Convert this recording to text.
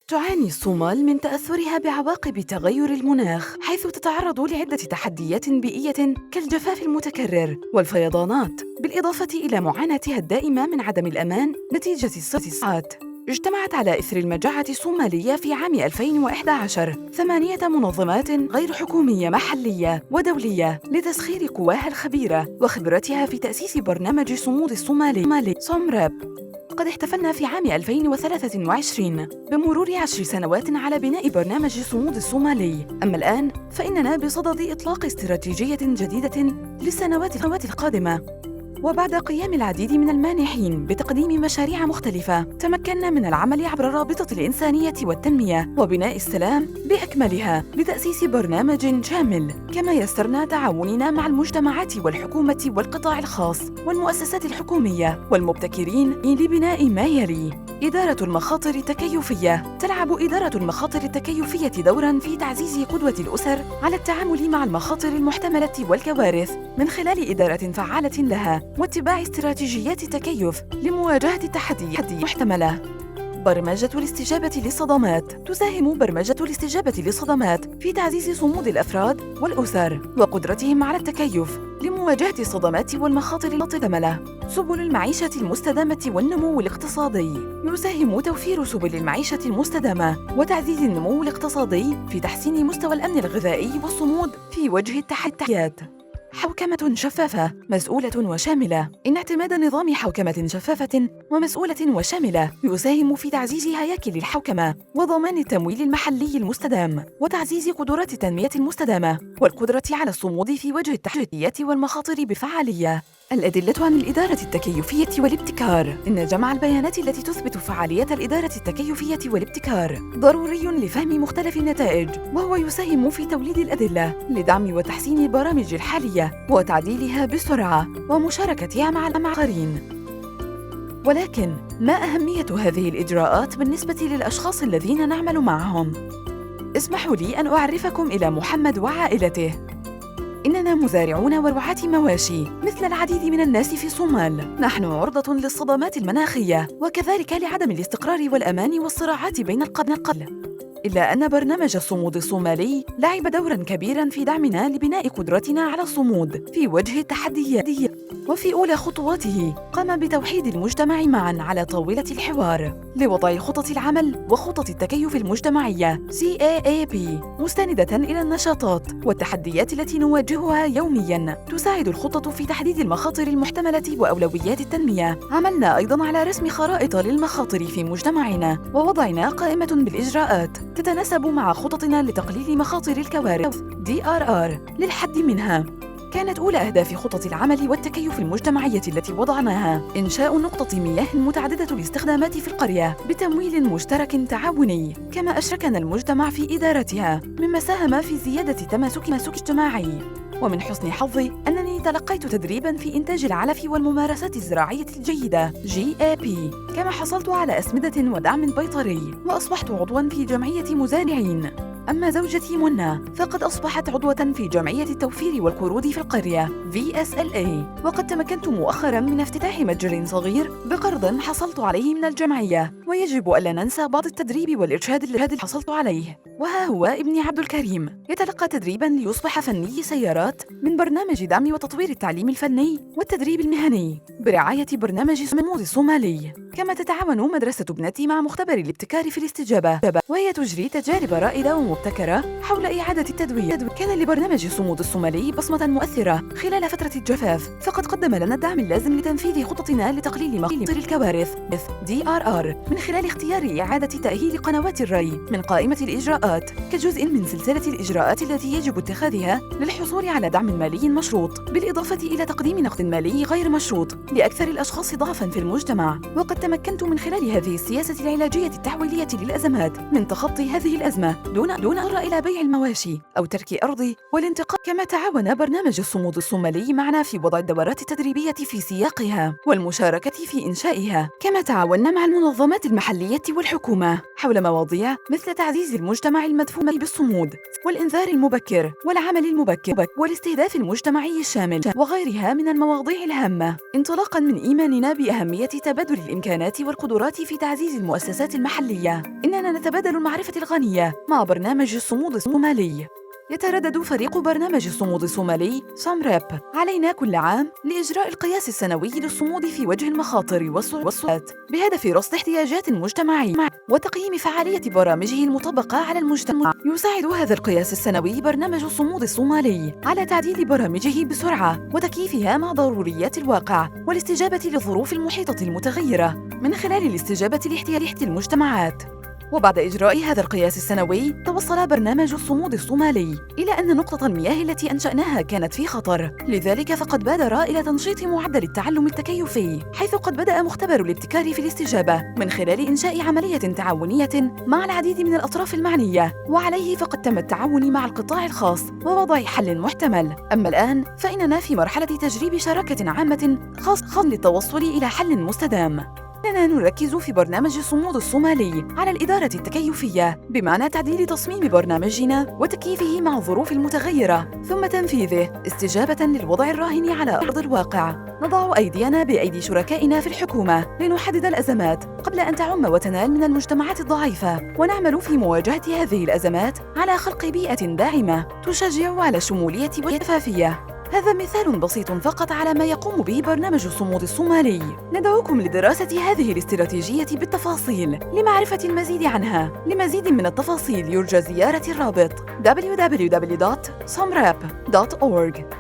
تعاني الصومال من تأثرها بعواقب تغير المناخ، حيث تتعرض لعدة تحديات بيئية كالجفاف المتكرر والفيضانات، بالإضافة إلى معاناتها الدائمة من عدم الأمان نتيجة الصياعات. اجتمعت على إثر المجاعة الصومالية في عام 2011 8 منظمات غير حكومية محلية ودولية لتسخير قواها الخبيرة وخبرتها في تأسيس برنامج صمود الصومالي صومراب. قد احتفلنا في عام 2023 بمرور 10 سنوات على بناء برنامج صمود الصومالي، أما الآن فإننا بصدد إطلاق استراتيجية جديدة للسنوات القادمة. وبعد قيام العديد من المانحين بتقديم مشاريع مختلفة، تمكنا من العمل عبر الرابطة الإنسانية والتنمية وبناء السلام بأكملها لتأسيس برنامج شامل، كما يسرنا تعاوننا مع المجتمعات والحكومة والقطاع الخاص والمؤسسات الحكومية والمبتكرين لبناء ما يلي: إدارة المخاطر التكيفية. تلعب إدارة المخاطر التكيفية دوراً في تعزيز قدوة الأسر على التعامل مع المخاطر المحتملة والكوارث من خلال إدارة فعالة لها واتباع استراتيجيات التكيف لمواجهة التحديات المحتملة. برمجة الاستجابة للصدمات. تساهم برمجة الاستجابة للصدمات في تعزيز صمود الأفراد والأسر وقدرتهم على التكيف لمواجهة الصدمات والمخاطر المحتملة. سبل المعيشة المستدامة والنمو الاقتصادي. يساهم توفير سبل المعيشة المستدامة وتعزيز النمو الاقتصادي في تحسين مستوى الأمن الغذائي والصمود في وجه التحديات. حوكمة شفافة مسؤولة وشاملة. إن اعتماد نظام حوكمة شفافة ومسؤولة وشاملة يساهم في تعزيز هياكل الحوكمة وضمان التمويل المحلي المستدام وتعزيز قدرات التنمية المستدامة والقدرة على الصمود في وجه التحديات والمخاطر بفعالية. الأدلة عن الإدارة التكيفية والابتكار. إن جمع البيانات التي تثبت فعالية الإدارة التكيفية والابتكار ضروري لفهم مختلف النتائج، وهو يساهم في توليد الأدلة لدعم وتحسين البرامج الحالية وتعديلها بسرعة ومشاركتها مع الآخرين. ولكن ما أهمية هذه الإجراءات بالنسبة للأشخاص الذين نعمل معهم؟ اسمحوا لي أن أعرفكم إلى محمد وعائلته. إننا مزارعون ورعاة مواشي مثل العديد من الناس في الصومال. نحن عرضة للصدمات المناخية وكذلك لعدم الاستقرار والأمان والصراعات بين القبائل. إلا أن برنامج الصمود الصومالي لعب دوراً كبيراً في دعمنا لبناء قدرتنا على الصمود في وجه التحديات. وفي أولى خطواته قام بتوحيد المجتمع معاً على طاولة الحوار لوضع خطط العمل وخطط التكيف المجتمعية CAAP، مستندة إلى النشاطات والتحديات التي نواجهها يومياً. تساعد الخطط في تحديد المخاطر المحتملة وأولويات التنمية. عملنا أيضاً على رسم خرائط للمخاطر في مجتمعنا ووضعنا قائمة بالإجراءات تتناسب مع خططنا لتقليل مخاطر الكوارث DRR للحد منها. كانت أولى أهداف خطط العمل والتكيف المجتمعية التي وضعناها إنشاء نقطة مياه متعددة الاستخدامات في القرية بتمويل مشترك تعاوني، كما أشركنا المجتمع في إدارتها، مما ساهم في زيادة تماسك اجتماعي. ومن حسن حظي أنني تلقيت تدريباً في إنتاج العلف والممارسات الزراعية الجيدة GAP، كما حصلت على أسمدة ودعم بيطري وأصبحت عضواً في جمعية مزارعين. أما زوجتي منى فقد أصبحت عضوة في جمعية التوفير والقروض في القرية VSLA، وقد تمكنت مؤخراً من افتتاح متجر صغير بقرض حصلت عليه من الجمعية. ويجب ألا ننسى بعض التدريب والإرشاد الذي حصلت عليه. وها هو ابني عبد الكريم يتلقى تدريباً ليصبح فني سيارات من برنامج دعم وتطوير التعليم الفني والتدريب المهني برعاية برنامج صمود الصومالي. كما تتعاون مدرسة ابنتي مع مختبر الابتكار في الاستجابة، وهي تجري تجارب رائدة ومبتكرة حول إعادة التدوير. كان لبرنامج صمود الصومالي بصمة مؤثرة خلال فترة الجفاف، فقد قدم لنا الدعم اللازم لتنفيذ خططنا لتقليل مخاطر الكوارث DRR من خلال اختيار إعادة تأهيل قنوات الري من قائمة الإجراءات كجزء من سلسلة الإجراءات التي يجب اتخاذها للحصول على دعم مالي مشروط، بالإضافة إلى تقديم نقد مالي غير مشروط لأكثر الأشخاص ضعفاً في المجتمع. وقد تمكنت من خلال هذه السياسة العلاجية التحويلية للأزمات من تخطي هذه الأزمة دون يحاولون الضر إلى بيع المواشي أو ترك أرضي والانتقال. كما تعاون برنامج الصمود الصومالي معنا في وضع الدورات التدريبية في سياقها والمشاركة في إنشائها. كما تعاوننا مع المنظمات المحلية والحكومة حول مواضيع مثل تعزيز المجتمع المدفون بالصمود والإنذار المبكر والعمل المبكر والاستهداف المجتمعي الشامل وغيرها من المواضيع الهامة، انطلاقاً من إيماننا بأهمية تبادل الإمكانات والقدرات في تعزيز المؤسسات المحلية. إننا نتبادل المعرفة الغنية مع برنامج الصمود الصومالي. يتردد فريق برنامج الصمود الصومالي سامريب علينا كل عام لإجراء القياس السنوي للصمود في وجه المخاطر والصعوبات بهدف رصد احتياجات المجتمع وتقييم فعالية برامجه المطبقة على المجتمع. يساعد هذا القياس السنوي برنامج الصمود الصومالي على تعديل برامجه بسرعة وتكييفها مع ضروريات الواقع والاستجابة للظروف المحيطة المتغيرة من خلال الاستجابة لاحتياجات المجتمعات. وبعد إجراء هذا القياس السنوي، توصل برنامج الصمود الصومالي إلى أن نقطة المياه التي أنشأناها كانت في خطر، لذلك فقد بادر إلى تنشيط معدل التعلم التكيفي، حيث قد بدأ مختبر الابتكار في الاستجابة من خلال إنشاء عملية تعاونية مع العديد من الأطراف المعنية، وعليه فقد تم التعاون مع القطاع الخاص ووضع حل محتمل. أما الآن فإننا في مرحلة تجريب شراكة عامة خاصة للتوصل إلى حل مستدام. إننا نركز في برنامج الصمود الصومالي على الإدارة التكيفية بمعنى تعديل تصميم برنامجنا وتكييفه مع الظروف المتغيرة ثم تنفيذه استجابة للوضع الراهن على أرض الواقع. نضع أيدينا بأيدي شركائنا في الحكومة لنحدد الأزمات قبل أن تعم وتنال من المجتمعات الضعيفة، ونعمل في مواجهة هذه الأزمات على خلق بيئة داعمة تشجع على الشمولية والشفافية. هذا مثال بسيط فقط على ما يقوم به برنامج الصمود الصومالي. ندعوكم لدراسة هذه الاستراتيجية بالتفاصيل لمعرفة المزيد عنها. لمزيد من التفاصيل يرجى زيارة الرابط www.samrep.org.